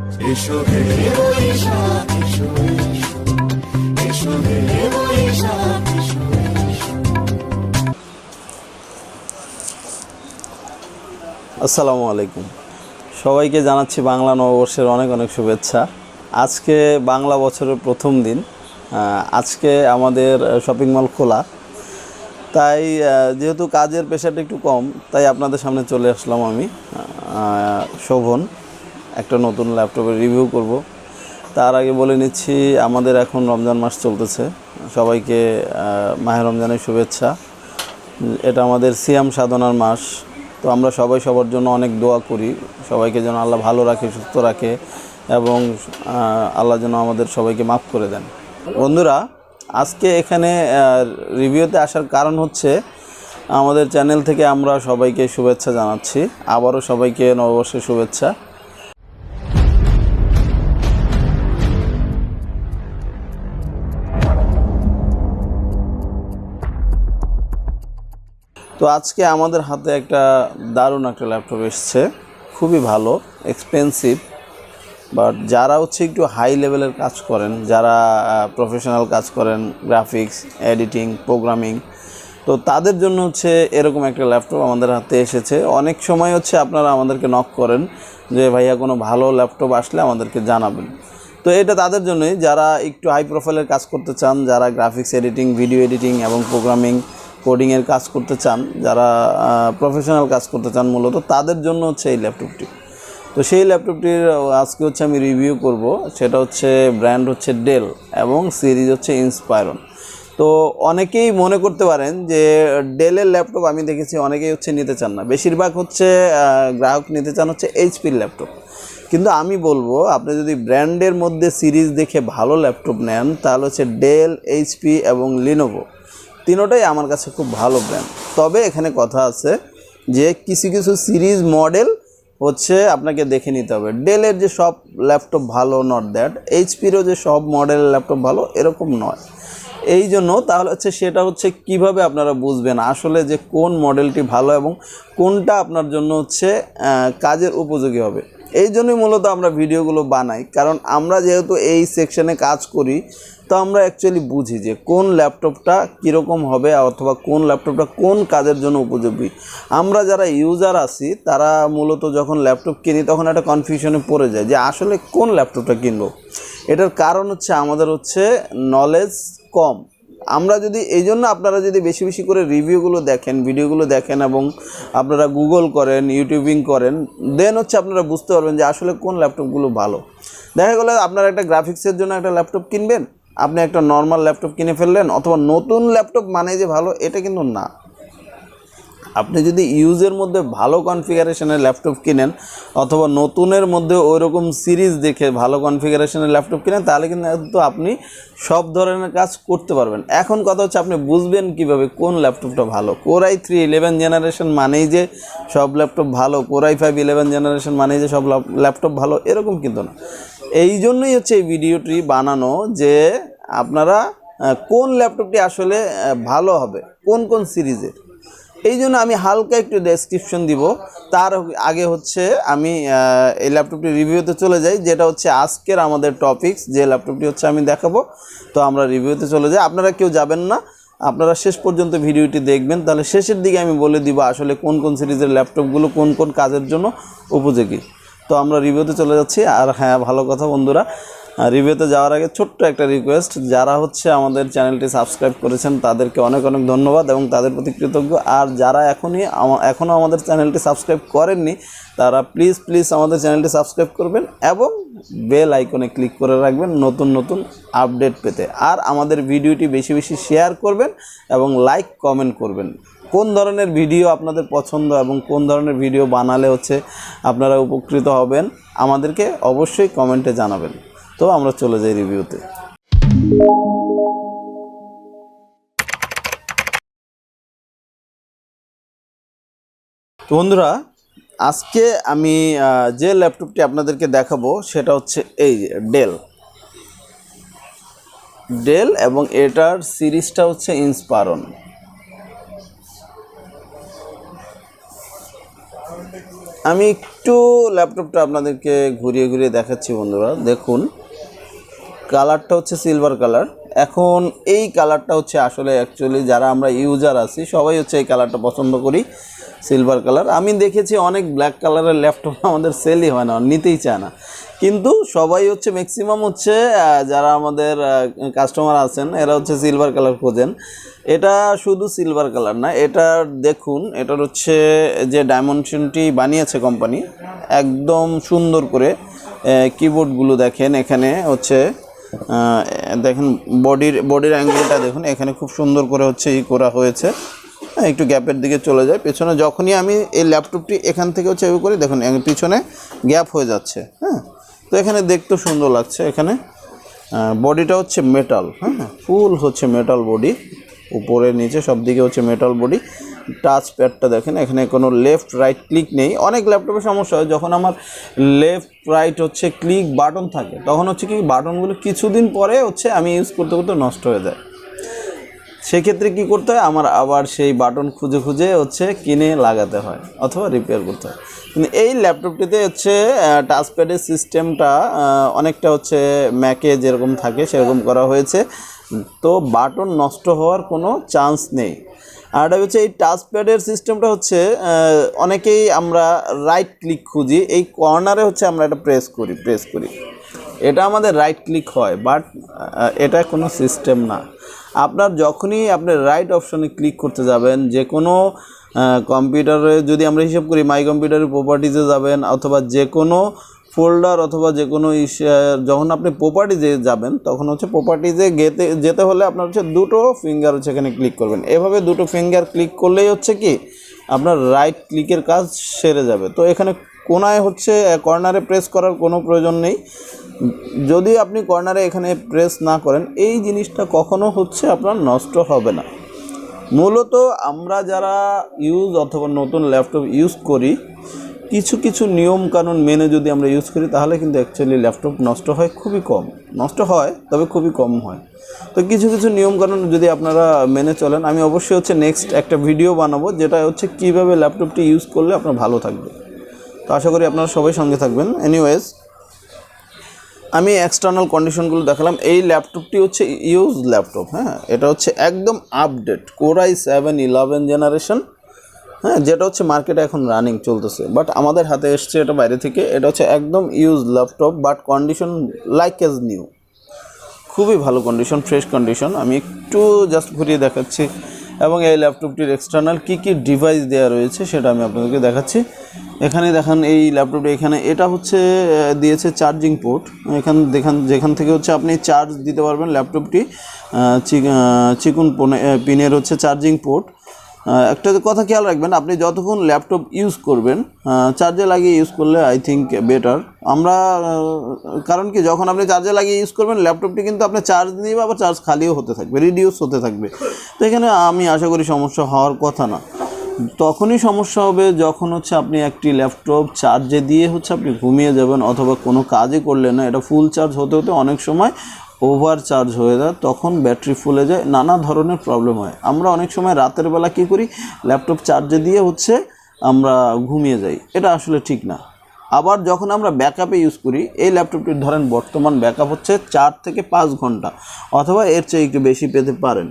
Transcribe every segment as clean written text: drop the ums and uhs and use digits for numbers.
এসো হে বৈশাখ এসো এসো, এসো হে বৈশাখ এসো এসো। আসসালামু আলাইকুম, সবাইকে জানাচ্ছি বাংলা নববর্ষের অনেক অনেক শুভেচ্ছা। আজকে বাংলা বছরের প্রথম দিন। আজকে আমাদের শপিং মল খোলা, তাই যেহেতু কাজের প্রেশারটা একটু কম, তাই আপনাদের সামনে চলে আসলাম আমি শোভন। একটা নতুন ল্যাপটপের রিভিউ করব। তার আগে বলে নিচ্ছি, আমাদের এখন রমজান মাস চলতেছে। সবাইকে মাহে রমজানের শুভেচ্ছা। এটা আমাদের সিয়াম সাধনার মাস, তো আমরা সবাই সবার জন্য অনেক দোয়া করি, সবাইকে যেন আল্লাহ ভালো রাখে, সুস্থ রাখে এবং আল্লাহ যেন আমাদের সবাইকে মাফ করে দেন। বন্ধুরা, আজকে এখানে রিভিউতে আসার কারণ হচ্ছে, আমাদের চ্যানেল থেকে আমরা সবাইকে শুভেচ্ছা জানাচ্ছি। আবারও সবাইকে নববর্ষের শুভেচ্ছা। তো আজকে আমাদের হাতে একটা দারুণ একটা ল্যাপটপ এসছে, খুবই ভালো, এক্সপেন্সিভ, বাট যারা হচ্ছে একটু হাই লেভেলের কাজ করেন, যারা প্রফেশনাল কাজ করেন, গ্রাফিক্স, এডিটিং, প্রোগ্রামিং, তো তাদের জন্য হচ্ছে এরকম একটা ল্যাপটপ আমাদের হাতে এসেছে। অনেক সময় হচ্ছে আপনারা আমাদেরকে নক করেন যে ভাইয়া কোনো ভালো ল্যাপটপ আসলে আমাদেরকে জানাবেন। তো এটা তাদের জন্যই, যারা একটু হাই প্রোফাইলের কাজ করতে চান, যারা গ্রাফিক্স এডিটিং, ভিডিও এডিটিং এবং প্রোগ্রামিং, কোডিংয়ের কাজ করতে চান, যারা প্রফেশনাল কাজ করতে চান, মূলত তাদের জন্য হচ্ছে এই ল্যাপটপটি। তো সেই ল্যাপটপটির আজকে হচ্ছে আমি রিভিউ করব। সেটা হচ্ছে ব্র্যান্ড হচ্ছে ডেল এবং সিরিজ হচ্ছে ইন্সপায়রন। তো অনেকেই মনে করতে পারেন যে ডেলের ল্যাপটপ আমি দেখেছি অনেকেই হচ্ছে নিতে চান না, বেশিরভাগ হচ্ছে গ্রাহক নিতে চান হচ্ছে এইচপির ল্যাপটপ। কিন্তু আমি বলবো, আপনি যদি ব্র্যান্ডের মধ্যে সিরিজ দেখে ভালো ল্যাপটপ নেন, তাহলে হচ্ছে ডেল, এইচপি এবং লিনোভো, তিনোটাই আমার কাছে খুব ভালো ব্র্যান্ড। তবে এখানে কথা আছে যে কিছু কিছু সিরিজ মডেল হচ্ছে আপনাকে দেখে নিতে হবে। ডেলের যে সব ল্যাপটপ ভালো, নট দ্যাট এইচপিরও যে সব মডেলের ল্যাপটপ ভালো, এরকম নয়। এই জন্য তাহলে হচ্ছে সেটা হচ্ছে কিভাবে আপনারা বুঝবেন আসলে যে কোন মডেলটি ভালো এবং কোনটা আপনার জন্য হচ্ছে কাজের উপযোগী হবে। এই জন্যই মূলত আমরা ভিডিওগুলো বানাই, কারণ আমরা যেহেতু এই সেকশনে কাজ করি, তো আমরা অ্যাকচুয়ালি বুঝি যে কোন ল্যাপটপটা কীরকম হবে অথবা কোন ল্যাপটপটা কোন কাজের জন্য উপযোগী। আমরা যারা ইউজার আছি, তারা মূলত যখন ল্যাপটপ কিনি তখন একটা কনফিউশনে পড়ে যায় যে আসলে কোন ল্যাপটপটা কিনবো। এটার কারণ হচ্ছে আমাদের হচ্ছে নলেজ কম। আমরা যদি এই জন্য আপনারা যদি বেশি বেশি করে রিভিউগুলো দেখেন, ভিডিওগুলো দেখেন এবং আপনারা গুগল করেন, ইউটিউবিং করেন, দেন হচ্ছে আপনারা বুঝতে পারবেন যে আসলে কোন ল্যাপটপগুলো ভালো। দেখা গেলো আপনারা একটা গ্রাফিক্সের জন্য একটা ল্যাপটপ কিনবেন, আপনি একটা নর্মাল ল্যাপটপ কিনে ফেললেন, অথবা নতুন ল্যাপটপ মানে যে ভালো, এটা কিন্তু না। আপনি যদি ইউজের মধ্যে ভালো কনফিগারেশনের ল্যাপটপ কিনেন অথবা নতুনের মধ্যে ওই রকম সিরিজ দেখে ভালো কনফিগারেশনের ল্যাপটপ কিনেন, তাহলে কিন্তু আপনি সব ধরনের কাজ করতে পারবেন। এখন কথা হচ্ছে আপনি বুঝবেন কিভাবে কোন ল্যাপটপটা ভালো। Core i3 11 জেনারেশন মানেই যে সব ল্যাপটপ ভালো, Core i5 11 জেনারেশন মানেই যে সব ল্যাপটপ ভালো, এরকম কিন্তু না। এই জন্যই হচ্ছে এই ভিডিওটি বানানো, যে আপনারা কোন ল্যাপটপটি আসলে ভালো হবে, কোন কোন সিরিজের। এই জন্য আমি হালকা একটু ডেসক্রিপশন দিব। তার আগে হচ্ছে আমি এই ল্যাপটপটি রিভিউতে চলে যাই, যেটা হচ্ছে আজকের আমাদের টপিকস, যে ল্যাপটপটি হচ্ছে আমি দেখাবো। তো আমরা রিভিউতে চলে যাই, আপনারা কেউ যাবেন না, আপনারা শেষ পর্যন্ত ভিডিওটি দেখবেন, তাহলে শেষের দিকে আমি বলে দিব আসলে কোন কোন সিরিজের ল্যাপটপগুলো কোন কোন কাজের জন্য উপযোগী। তো আমরা রিভিউতে চলে যাচ্ছি। আর হ্যাঁ, ভালো কথা বন্ধুরা, রিভিউতে যাওয়ার আগে ছোট্ট একটা রিকোয়েস্ট, যারা হচ্ছে আমাদের চ্যানেলটি সাবস্ক্রাইব করেছেন তাদেরকে অনেক অনেক ধন্যবাদ এবং তাদের প্রতি কৃতজ্ঞ। আর যারা এখনও আমাদের চ্যানেলটি সাবস্ক্রাইব করেননি, তারা প্লিজ আমাদের চ্যানেলটি সাবস্ক্রাইব করবেন এবং বেল আইকনে ক্লিক করে রাখবেন নতুন নতুন আপডেট পেতে। আর আমাদের ভিডিওটি বেশি বেশি শেয়ার করবেন এবং লাইক কমেন্ট করবেন। কোন ধরনের ভিডিও আপনাদের পছন্দ এবং কোন ধরনের ভিডিও বানালে হচ্ছে আপনারা উপকৃত হবেন, আমাদেরকে অবশ্যই কমেন্টে জানাবেন। তো আমরা চলে যাই রিভিউতে। তো বন্ধুরা, আজকে আমি যে ল্যাপটপটি আপনাদেরকে দেখাবো সেটা হচ্ছে এই ডেল এবং এটার সিরিজটা হচ্ছে ইন্সপায়রন। আমি একটু ল্যাপটপটা আপনাদেরকে ঘুরিয়ে ঘুরিয়ে দেখাচ্ছি বন্ধুরা। দেখুন, কালারটা হচ্ছে সিলভার কালার। এখন এই কালারটা হচ্ছে আসলে অ্যাকচুয়ালি যারা আমরা ইউজার আছি সবাই হচ্ছে এই কালারটা পছন্দ করি, সিলভার কালার। আমি দেখেছি অনেক ব্ল্যাক কালারের ল্যাপটপ আমাদের সেলই হয় না, নিতেই চায় না, কিন্তু সবাই হচ্ছে ম্যাক্সিমাম হচ্ছে যারা আমাদের কাস্টমার আছেন এরা হচ্ছে সিলভার কালার খোঁজেন। এটা শুধু সিলভার কালার না, এটার দেখুন, এটার হচ্ছে যে ডাইমেনশনটি বানিয়েছে কোম্পানি একদম সুন্দর করে। কিবোর্ডগুলো দেখেন, এখানে হচ্ছে দেখেন বডির অ্যাঙ্গেলটা দেখুন, এখানে খুব সুন্দর করে হচ্ছে করা হয়েছে। একটু গ্যাপের দিকে চলে যায় পেছনে, যখনই আমি এই ল্যাপটপটি এখান থেকে হচ্ছে করি দেখুন পিছনে গ্যাপ হয়ে যাচ্ছে। হ্যাঁ, তো এখানে দেখতেও সুন্দর লাগছে। এখানে বডিটা হচ্ছে মেটাল, হ্যাঁ ফুল হচ্ছে মেটাল বডি, উপরে নিচে সব দিকে হচ্ছে মেটাল বডি। টাচ প্যাডটা দেখেন, এখানে কোনো লেফট রাইট ক্লিক নেই। অনেক ল্যাপটপের সমস্যা হয় যখন আমার লেফট রাইট হচ্ছে ক্লিক বাটন থাকে, তখন হচ্ছে কি বাটনগুলো কিছুদিন পরে হচ্ছে আমি ইউজ করতে করতে নষ্ট হয়ে যায়। সেক্ষেত্রে কী করতে হয়, আমার আবার সেই বাটন খুঁজে খুঁজে হচ্ছে কিনে লাগাতে হয় অথবা রিপেয়ার করতে হয়। কিন্তু এই ল্যাপটপটিতে হচ্ছে টাচপ্যাডের সিস্টেমটা অনেকটা হচ্ছে ম্যাকে যেরকম থাকে সেরকম করা হয়েছে, তো বাটন নষ্ট হওয়ার কোনো চান্স নেই। আর হচ্ছে এই টাচপ্যাডের সিস্টেমটা হচ্ছে অনেকেই আমরা রাইট ক্লিক খুঁজি, এই কর্নারে হচ্ছে আমরা এটা প্রেস করি, এটা আমাদের রাইট ক্লিক হয়, বাট এটা কোনো সিস্টেম না। আপনার যখনই আপনি রাইট অপশনে ক্লিক করতে যাবেন, যে কোনো কম্পিউটারে যদি আমরা হিসাব করি মাই কম্পিউটারের প্রপার্টিজে যাবেন, অথবা যে কোনো ফোল্ডার অথবা যে কোনো যখন আপনি প্রপার্টিজে যাবেন তখন হচ্ছে প্রপার্টিজে যেতে হলে আপনার হচ্ছে দুটো ফিঙ্গার হচ্ছে এখানে ক্লিক করবেন। এভাবে দুটো ফিঙ্গার ক্লিক করলেই হচ্ছে কি আপনার রাইট ক্লিকের কাজ সেরে যাবে। তো এখানে কোনায় হচ্ছে কর্নারে প্রেস করার কোনো প্রয়োজন নেই। যদি আপনি কর্নারে এখানে প্রেস না করেন, এই জিনিসটা কখনো হচ্ছে আপনার নষ্ট হবে না। মূলত আমরা যারা অথবা নতুন ল্যাপটপ ইউজ করি, কিছু নিয়ম কানুন মেনে যদি আমরা ইউজ করি তাহলে কিন্তু অ্যাকচুয়ালি ল্যাপটপ নষ্ট হয় খুবই কম, নষ্ট হয় তবে খুবই কম হয়। তো কিছু নিয়ম কানুন যদি আপনারা মেনে চলেন, আমি অবশ্যই হচ্ছে নেক্সট একটা ভিডিও বানাবো যেটা হচ্ছে কীভাবে ল্যাপটপটি ইউজ করলে আপনার ভালো থাকবে। তো আশা করি আপনারা সবাই সঙ্গে থাকবেন। এনিওয়েজ, আমি এক্সটার্নাল কন্ডিশনগুলো দেখালাম। এই ল্যাপটপটি হচ্ছে ইউজ ল্যাপটপ, হ্যাঁ এটা হচ্ছে একদম আপডেট Core i7-11 জেনারেশন, হ্যাঁ যেটা হচ্ছে মার্কেটে এখন রানিং চলতেছে, বাট আমাদের হাতে এসছে এটা বাইরে থেকে। এটা হচ্ছে একদম use laptop, but condition like as new, খুবই ভালো কন্ডিশন, ফ্রেশ কন্ডিশন। আমি একটু জাস্ট ঘুরিয়ে দেখাচ্ছি, এবং এই ল্যাপটপটির এক্সটার্নাল কী ডিভাইস দেওয়া রয়েছে সেটা আমি আপনাদেরকে দেখাচ্ছি। এখানে দেখেন এই ল্যাপটপটি, এখানে এটা হচ্ছে দিয়েছে চার্জিং পোর্ট। যেখান থেকে হচ্ছে আপনি চার্জ দিতে পারবেন ল্যাপটপটি। চিকুন পিনের হচ্ছে চার্জিং পোর্ট। একটা কথা খেয়াল রাখবেন, আপনি যতক্ষণ ল্যাপটপ ইউজ করবেন চার্জে লাগিয়ে ইউজ করলে আই থিঙ্ক বেটার। কারণ কি, যখন আপনি চার্জে লাগিয়ে ইউজ করবেন ল্যাপটপটি কিন্তু আপনি চার্জ নিয়ে আবার চার্জ খালিও হতে থাকবে, রিডিউস হতে থাকবে। তো এখানে আমি আশা করি সমস্যা হওয়ার কথা না। তখনই সমস্যা হবে যখন হচ্ছে আপনি একটি ল্যাপটপ চার্জে দিয়ে হচ্ছে আপনি ঘুমিয়ে যাবেন অথবা কোনো কাজই করলেন না, এটা ফুল চার্জ হতে হতে অনেক সময় ওভার চার্জ হয়ে যায়, তখন ব্যাটারি ফুলে যায়, নানা ধরনের প্রবলেম হয়। আমরা অনেক সময় রাতের বেলা কী করি, ল্যাপটপ চার্জে দিয়ে হচ্ছে আমরা ঘুমিয়ে যাই, এটা আসলে ঠিক না। আবার যখন আমরা ব্যাকআপে ইউজ করি, এই ল্যাপটপটির ধরেন বর্তমান ব্যাকআপ হচ্ছে 4 থেকে 5 ঘন্টা অথবা এর চেয়ে একটু বেশি পেতে পারেন।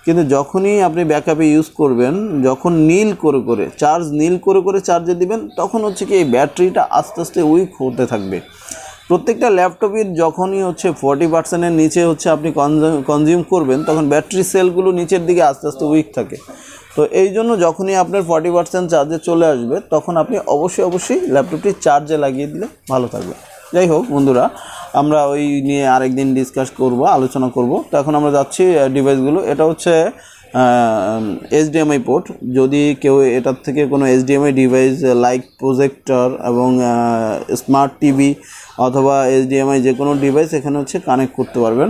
কিন্তু যখনই আপনি ব্যাকআপে ইউজ করবেন, যখন নীল করে চার্জে দিবেন, তখন হচ্ছে কি এই ব্যাটারিটা আস্তে আস্তে উইক হতে থাকবে। প্রত্যেকটা ল্যাপটপের যখনই হচ্ছে 40%-এর নিচে হচ্ছে আপনি কনজিউম করবেন, তখন ব্যাটারি সেলগুলো নিচের দিকে আস্তে আস্তে উইক থাকে। তো এই জন্য যখনই আপনার 40% চার্জে চলে আসবে, তখন আপনি অবশ্যই ল্যাপটপটি চার্জে লাগিয়ে দিলে ভালো থাকবে। যাই হোক বন্ধুরা, আমরা ওই নিয়ে আরেকদিন আলোচনা করব। তো এখন আমরা যাচ্ছি ডিভাইসগুলো। এটা হচ্ছে HDMI পোর্ট। যদি কেউ এটার থেকে কোনো HDMI ডিভাইস লাইক প্রজেক্টর এবং স্মার্ট টিভি অথবা HDMI যে কোনো ডিভাইস এখানে হচ্ছে কানেক্ট করতে পারবেন।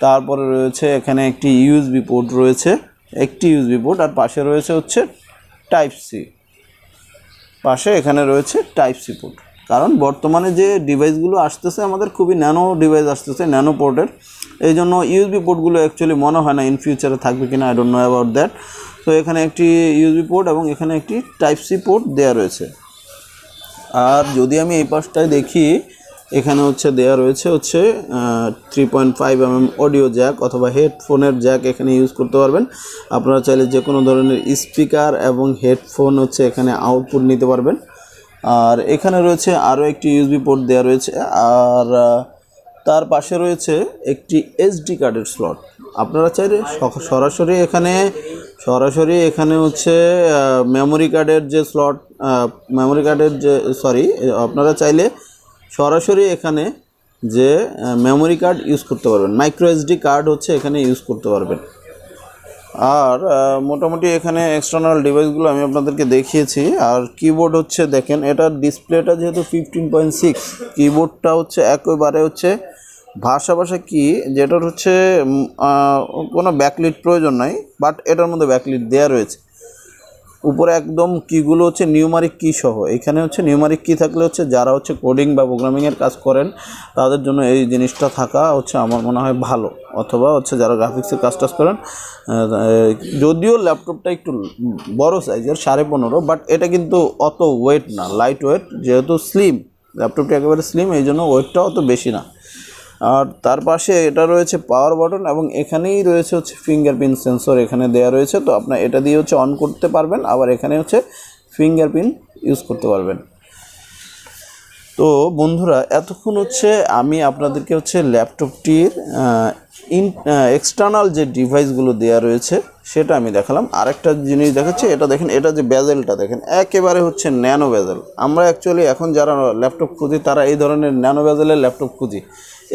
তারপরে রয়েছে এখানে একটি USB পোর্ট রয়েছে, আর পাশে রয়েছে হচ্ছে টাইপ সি, এখানে রয়েছে টাইপ সি পোর্ট। কারণ বর্তমানে যে ডিভাইসগুলো আসতেছে আমাদের খুবই ন্যানো ডিভাইস আসতেছে, ন্যানো পোর্টের, এই জন্য USB পোর্টগুলো অ্যাকচুয়ালি মনে হয় না ইন ফিউচারে থাকবে কিনা, I don't know about that. তো এখানে একটি USB পোর্ট এবং এখানে একটি টাইপ সি পোর্ট দেওয়া রয়েছে। আর যদি আমি এই পাশটায় দেখি, এখানে হচ্ছে দেয়া রয়েছে হচ্ছে 3.5 mm অডিও জ্যাক অথবা হেডফোনের জ্যাক এখানে ইউজ করতে পারবেন। আপনারা চাইলে যে কোনো ধরনের স্পিকার এবং হেডফোন হচ্ছে এখানে আউটপুট নিতে পারবেন। আর এখানে রয়েছে আরও একটি ইউএসবি পোর্ট দেওয়া রয়েছে, আর তার পাশে রয়েছে একটি এসডি কার্ডের স্লট। আপনারা চাইলে সরাসরি এখানে হচ্ছে মেমোরি কার্ডের যে স্লট, আপনারা চাইলে সরাসরি এখানে যে মেমোরি কার্ড ইউজ করতে পারবেন, মাইক্রো এসডি কার্ড হচ্ছে এখানে ইউজ করতে পারবেন। আর মোটামুটি এখানে এক্সটার্নাল ডিভাইসগুলো আমি আপনাদেরকে দেখিয়েছি। আর কিবোর্ড হচ্ছে দেখেন, এটার ডিসপ্লেটা যেহেতু 15.6, কিবোর্ডটা হচ্ছে একেবারে হচ্ছে ভাষা কি, যেটার হচ্ছে কোনো ব্যাকলিট প্রয়োজন নাই, বাট এটার মধ্যে ব্যাকলিট দেওয়া রয়েছে। উপরে একদম কিগুলো হচ্ছে নিউমারিক কি সহ, এখানে হচ্ছে নিউমারিক কি থাকলে হচ্ছে যারা হচ্ছে কোডিং বা প্রোগ্রামিংয়ের কাজ করেন তাদের জন্য এই জিনিসটা থাকা হচ্ছে আমার মনে হয় ভালো, অথবা হচ্ছে যারা গ্রাফিক্সের কাজ করেন। যদিও ল্যাপটপটা একটু বড় সাইজের 15.5, বাট এটা কিন্তু অত ওয়েট না, লাইট ওয়েট, যেহেতু স্লিম ল্যাপটপটি একেবারে স্লিম, এই জন্য ওয়েটটা অত বেশি না। আর তার পাশে এটা রয়েছে পাওয়ার বাটন, এবং এখানেই রয়েছে হচ্ছে ফিঙ্গারপ্রিন্ট সেন্সর এখানে দেওয়া রয়েছে। তো আপনার এটা দিয়ে হচ্ছে অন করতে পারবেন, আবার এখানে হচ্ছে ফিঙ্গারপ্রিন্ট ইউজ করতে পারবেন। তো বন্ধুরা, এতক্ষণ হচ্ছে আমি আপনাদেরকে হচ্ছে ল্যাপটপটির এক্সটার্নাল যে ডিভাইসগুলো দেওয়া রয়েছে সেটা আমি দেখালাম। আরেকটা জিনিস দেখাচ্ছি, এটা দেখেন, এটা যে বেজেলটা দেখেন একেবারে হচ্ছে ন্যানো বেজেল। আমরা অ্যাকচুয়ালি এখন যারা ল্যাপটপ খুঁজি তারা এই ধরনের ন্যানো বেজেলের ল্যাপটপ খুঁজি।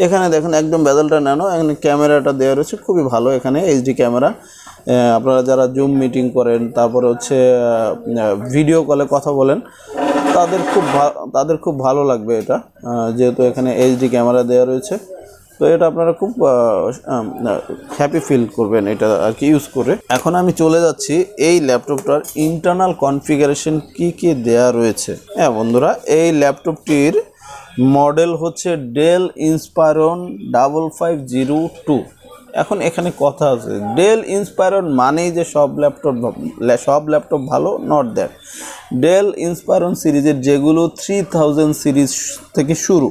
এখানে দেখেন একদম বেজেলটা ন্যানো, এখানে ক্যামেরাটা দেওয়া রয়েছে খুবই ভালো, এখানে এইচডি ক্যামেরা। আপনারা যারা জুম মিটিং করেন, তারপরে হচ্ছে ভিডিও কলে কথা বলেন, তাদের খুব ভালো লাগবে এটা, যেহেতু এখানে এইচডি ক্যামেরা দেওয়া রয়েছে। তো এটা আপনারা খুব হ্যাপি ফিল করবেন এটা আর কি ইউজ করে। এখন আমি চলে যাচ্ছি এই ল্যাপটপটার ইন্টারনাল কনফিগারেশন কি দেয়া রয়েছে। হ্যাঁ বন্ধুরা, এই ল্যাপটপটির মডেল হচ্ছে ডেল ইন্সপায়রন 5502। এখন এখানে কথা আছে, ডেল ইন্সপায়রন মানেই যে সব ল্যাপটপ ভালো, নট দ্যাট। ডেল ইন্সপায়রন সিরিজের যেগুলো 3000 সিরিজ থেকে শুরু,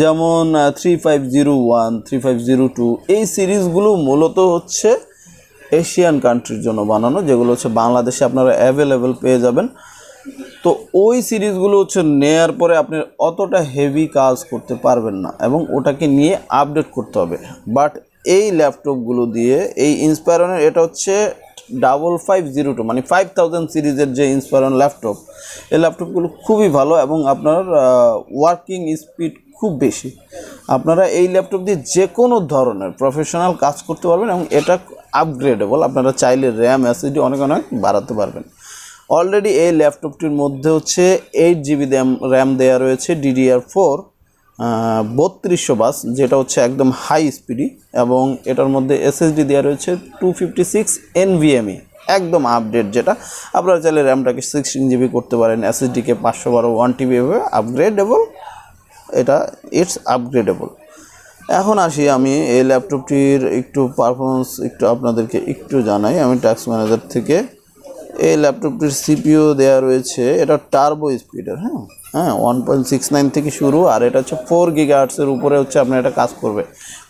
যেমন 3501, 3502, এই সিরিজগুলো মূলত হচ্ছে এশিয়ান কান্ট্রির জন্য বানানো, যেগুলো হচ্ছে বাংলাদেশে আপনারা অ্যাভেলেবেল পেয়ে যাবেন। তো ওই সিরিজগুলো হচ্ছে নেয়ার পরে আপনি অতটা হেভি কাজ করতে পারবেন না, এবং ওটাকে নিয়ে আপডেট করতে হবে। বাট এই ল্যাপটপগুলো দিয়ে, এই ইন্সপায়রনের, এটা হচ্ছে 5502 মানে 5000 সিরিজের যে ইন্সপায়রন ল্যাপটপ, এই ল্যাপটপগুলো খুবই ভালো, এবং আপনার ওয়ার্কিং স্পিড খুব বেশি। আপনারা এই ল্যাপটপ দিয়ে যে কোনো ধরনের প্রফেশনাল কাজ করতে পারবেন, এবং এটা আপগ্রেডেবল। আপনারা চাইলে র্যাম এসএসডি অনেক বাড়াতে পারবেন। অলরেডি এই ল্যাপটপটির মধ্যে হচ্ছে 8GB র্যাম দেওয়া রয়েছে, DDR4 3200 বাস, যেটা হচ্ছে একদম হাই স্পিডি, এবং এটার মধ্যে এসএসডি দেওয়া রয়েছে 256 NVMe, একদম আপডেট। যেটা আপনারা চাইলে র্যামটাকে 16GB করতে পারেন, এসএসডিকে 512 1TB এভাবে আপগ্রেডেবল, এটা ইটস আপগ্রেডেবল। এখন আসি আমি এই ল্যাপটপটির একটু পারফরমেন্স একটু আপনাদেরকে একটু জানাই আমি টাস্ক ম্যানেজার থেকে। এই ল্যাপটপটির সিপিইউ দেওয়া রয়েছে, এটা টার্বো স্পিডের, হ্যাঁ 1.69 থেকে শুরু, আর এটা হচ্ছে 4 GHz উপরে হচ্ছে আপনার এটা কাজ করবে।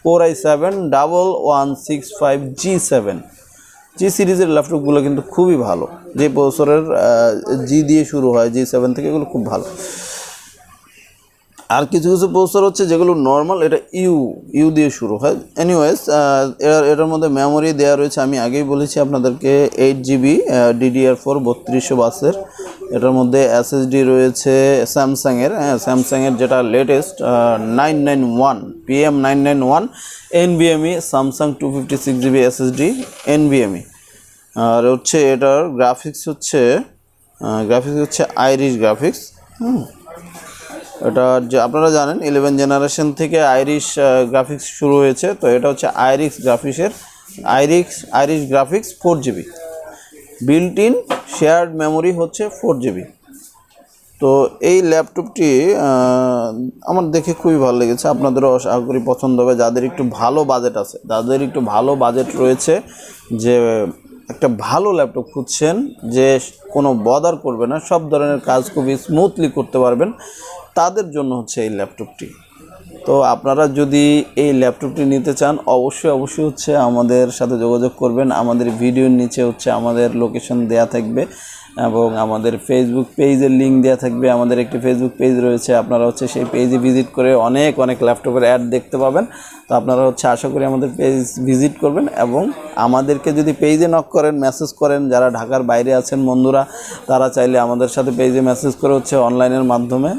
Core i7-1165 G7, জি সিরিজের ল্যাপটপগুলো কিন্তু খুবই ভালো, যে প্রসেসরের জি দিয়ে শুরু হয়, G7 থেকে, এগুলো খুব ভালো। আর কিছু প্রসেসর হচ্ছে যেগুলো নর্মাল, এটা ইউ দিয়ে শুরু হয়। এনিওয়েজ, এটার মধ্যে মেমোরি দেওয়া রয়েছে, আমি আগেই বলেছি আপনাদেরকে 8GB DDR4 3200 বাসের। এটার মধ্যে এসএসডি রয়েছে স্যামসাংয়ের, স্যামসাংয়ের যেটা latest 991 PM991 NVMe, Samsung 256GB SSD NVMe। আর হচ্ছে এটার গ্রাফিক্স হচ্ছে আইরিশ গ্রাফিক্স। এটা যে আপনারা জানেন 11 জেনারেশন থেকে আইরিশ গ্রাফিক্স শুরু হয়েছে, তো এটা হচ্ছে Irish graphics 4GB, built in shared memory হচ্ছে 4GB। তো এই ল্যাপটপটি আমার দেখে খুবই ভালো লেগেছে, আপনাদেরও আশা করি পছন্দ হবে। যাদের একটু ভালো বাজেট আছে, যাদের একটু ভালো বাজেট রয়েছে, যে একটা ভালো ল্যাপটপ খুঁজছেন যে কোনো বদার করবে না, সব ধরনের কাজ খুবই স্মুথলি করতে পারবেন, তাদের জন্য হচ্ছে এই ল্যাপটপটি। তো আপনারা যদি এই ল্যাপটপটি নিতে চান অবশ্যই হচ্ছে আমাদের সাথে যোগাযোগ করবেন। আমাদের ভিডিওর নিচে হচ্ছে আমাদের লোকেশন দেয়া থাকবে এবং আমাদের ফেসবুক পেজের লিঙ্ক দেওয়া থাকবে। আমাদের একটি ফেসবুক পেজ রয়েছে, আপনারা হচ্ছে সেই পেজে ভিজিট করে অনেক ল্যাপটপের অ্যাড দেখতে পাবেন। তো আপনারা হচ্ছে আশা করি আমাদের পেজ ভিজিট করবেন এবং আমাদেরকে যদি পেজে নক করেন, মেসেজ করেন, যারা ঢাকার বাইরে আছেন বন্ধুরা তারা চাইলে আমাদের সাথে পেজে মেসেজ করে হচ্ছে অনলাইনের মাধ্যমে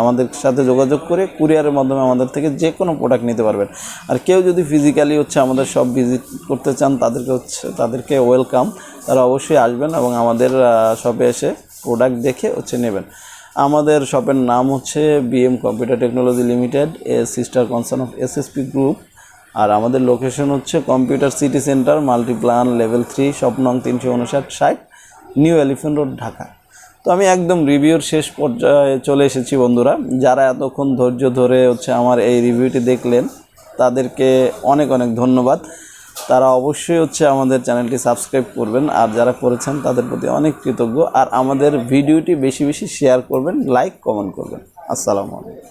আমাদের সাথে যোগাযোগ করে কুরিয়ারের মাধ্যমে আমাদের থেকে যে কোনো প্রোডাক্ট নিতে পারবেন। আর কেউ যদি ফিজিক্যালি হচ্ছে আমাদের শপ ভিজিট করতে চান তাদেরকে ওয়েলকাম, তারা অবশ্যই আসবেন এবং আমাদের শপে এসে প্রোডাক্ট দেখে হচ্ছে নেবেন। আমাদের শপের নাম হচ্ছে BM computer technology limited, a sister concern of SSP group. আর আমাদের লোকেশন হচ্ছে computer city centre, multiplan level 3, shop নং 359-60, নিউ এলিফ্যান্ট রোড, ঢাকা। তো আমি একদম রিভিউর শেষ পর্যায়ে চলে এসেছি বন্ধুরা। যারা এতক্ষণ ধৈর্য ধরে হচ্ছে আমার এই রিভিউটি দেখলেন তাদেরকে অনেক ধন্যবাদ। তারা অবশ্যই হচ্ছে আমাদের চ্যানেলটি সাবস্ক্রাইব করবেন, আর যারা করেছেন তাদের প্রতি অনেক কৃতজ্ঞ। আর আমাদের ভিডিওটি বেশি শেয়ার করবেন, লাইক কমেন্ট করবেন। আসসালামু আলাইকুম।